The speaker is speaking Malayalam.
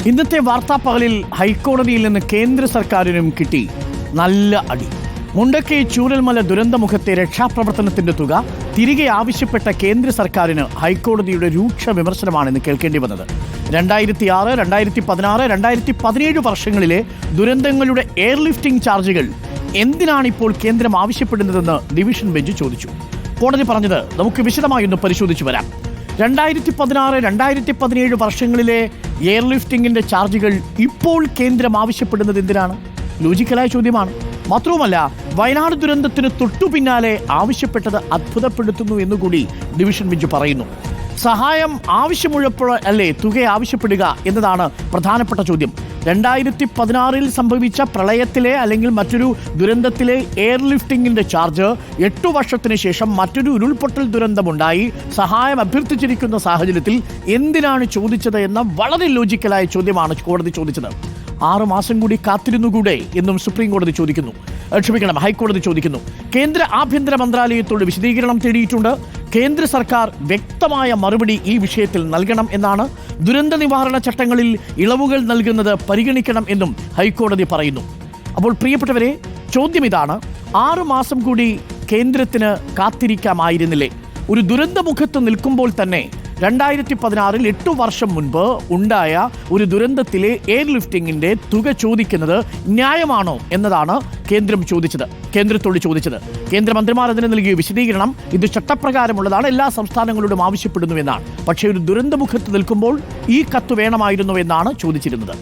ഇന്നത്തെ വാർത്താപ്പകലിൽ ഹൈക്കോടതിയിൽ നിന്ന് കേന്ദ്ര സർക്കാരിനും കിട്ടി നല്ല അടി. മുണ്ടക്കൈ ചൂരൽമല ദുരന്തമുഖത്തെ രക്ഷാപ്രവർത്തനത്തിന്റെ തുക തിരികെ ആവശ്യപ്പെട്ട കേന്ദ്ര സർക്കാരിന് ഹൈക്കോടതിയുടെ രൂക്ഷ വിമർശനമാണെന്ന് കേൾക്കേണ്ടി വന്നത്. 2006, 2016, 2017 വർഷങ്ങളിലെ ദുരന്തങ്ങളുടെ എയർലിഫ്റ്റിംഗ് ചാർജുകൾ എന്തിനാണിപ്പോൾ കേന്ദ്രം ആവശ്യപ്പെടുന്നതെന്ന് ഡിവിഷൻ ബെഞ്ച് ചോദിച്ചു. കോടതി പറഞ്ഞത് നമുക്ക് വിശദമായി ഒന്ന് പരിശോധിച്ചു വരാം. 2016, 2017 വർഷങ്ങളിലെ എയർലിഫ്റ്റിംഗിന്റെ ചാർജുകൾ ഇപ്പോൾ കേന്ദ്രം ആവശ്യപ്പെടുന്നത് എന്തിനാണ്? ലോജിക്കലായ ചോദ്യമാണ്. മാത്രവുമല്ല, വയനാട് ദുരന്തത്തിന് തൊട്ടു പിന്നാലെ ആവശ്യപ്പെട്ടത് അത്ഭുതപ്പെടുത്തുന്നു എന്നുകൂടി ഡിവിഷൻ ബെഞ്ച് പറയുന്നു. സഹായം ആവശ്യമുള്ളപ്പോൾ അല്ലേ തുക ആവശ്യപ്പെടുക എന്നതാണ് പ്രധാനപ്പെട്ട ചോദ്യം. 2016 സംഭവിച്ച പ്രളയത്തിലെ അല്ലെങ്കിൽ മറ്റൊരു ദുരന്തത്തിലെ എയർലിഫ്റ്റിംഗിന്റെ ചാർജ് 8 വർഷത്തിന് ശേഷം മറ്റൊരു ഉരുൾപൊട്ടൽ ദുരന്തമുണ്ടായി സഹായം അഭ്യർത്ഥിച്ചിരിക്കുന്ന സാഹചര്യത്തിൽ എന്തിനാണ് ചോദിച്ചത് എന്ന വളരെ ലോജിക്കലായ ചോദ്യമാണ് കോടതി ചോദിച്ചത്. 6 മാസം കൂടി കാത്തിരുന്നുകൂടെ എന്നും സുപ്രീം കോടതി ചോദിക്കുന്നു. ഹൈക്കോടതി ചോദിക്കുന്നു. കേന്ദ്ര ആഭ്യന്തര മന്ത്രാലയത്തോട് വിശദീകരണം തേടിയിട്ടുണ്ട്. കേന്ദ്ര സർക്കാർ വ്യക്തമായ മറുപടി ഈ വിഷയത്തിൽ നൽകണം എന്നാണ്. ദുരന്ത നിവാരണ ചട്ടങ്ങളിൽ ഇളവുകൾ നൽകുന്നത് പരിഗണിക്കണം എന്നും ഹൈക്കോടതി പറയുന്നു. അപ്പോൾ പ്രിയപ്പെട്ടവരെ, ചോദ്യം ഇതാണ്: 6 മാസം കൂടി കേന്ദ്രത്തിന് കാത്തിരിക്കാമായിരുന്നില്ലേ? ഒരു ദുരന്തമുഖത്ത് നിൽക്കുമ്പോൾ തന്നെ 2016 8 വർഷം മുൻപ് ഉണ്ടായ ഒരു ദുരന്തത്തിലെ എയർലിഫ്റ്റിംഗിന്റെ തുക ചോദിക്കുന്നത് ന്യായമാണോ എന്നതാണ് കേന്ദ്രത്തോട് ചോദിച്ചത്. കേന്ദ്രമന്ത്രിമാർ അതിന് നൽകിയ വിശദീകരണം ഇത് ചട്ടപ്രകാരമുള്ളതാണ്, എല്ലാ സംസ്ഥാനങ്ങളോടും ആവശ്യപ്പെടുന്നു എന്നാണ്. പക്ഷേ ഒരു ദുരന്തമുഖത്ത് നിൽക്കുമ്പോൾ ഈ കത്ത് വേണമായിരുന്നു എന്നാണ് ചോദിച്ചിരുന്നത്.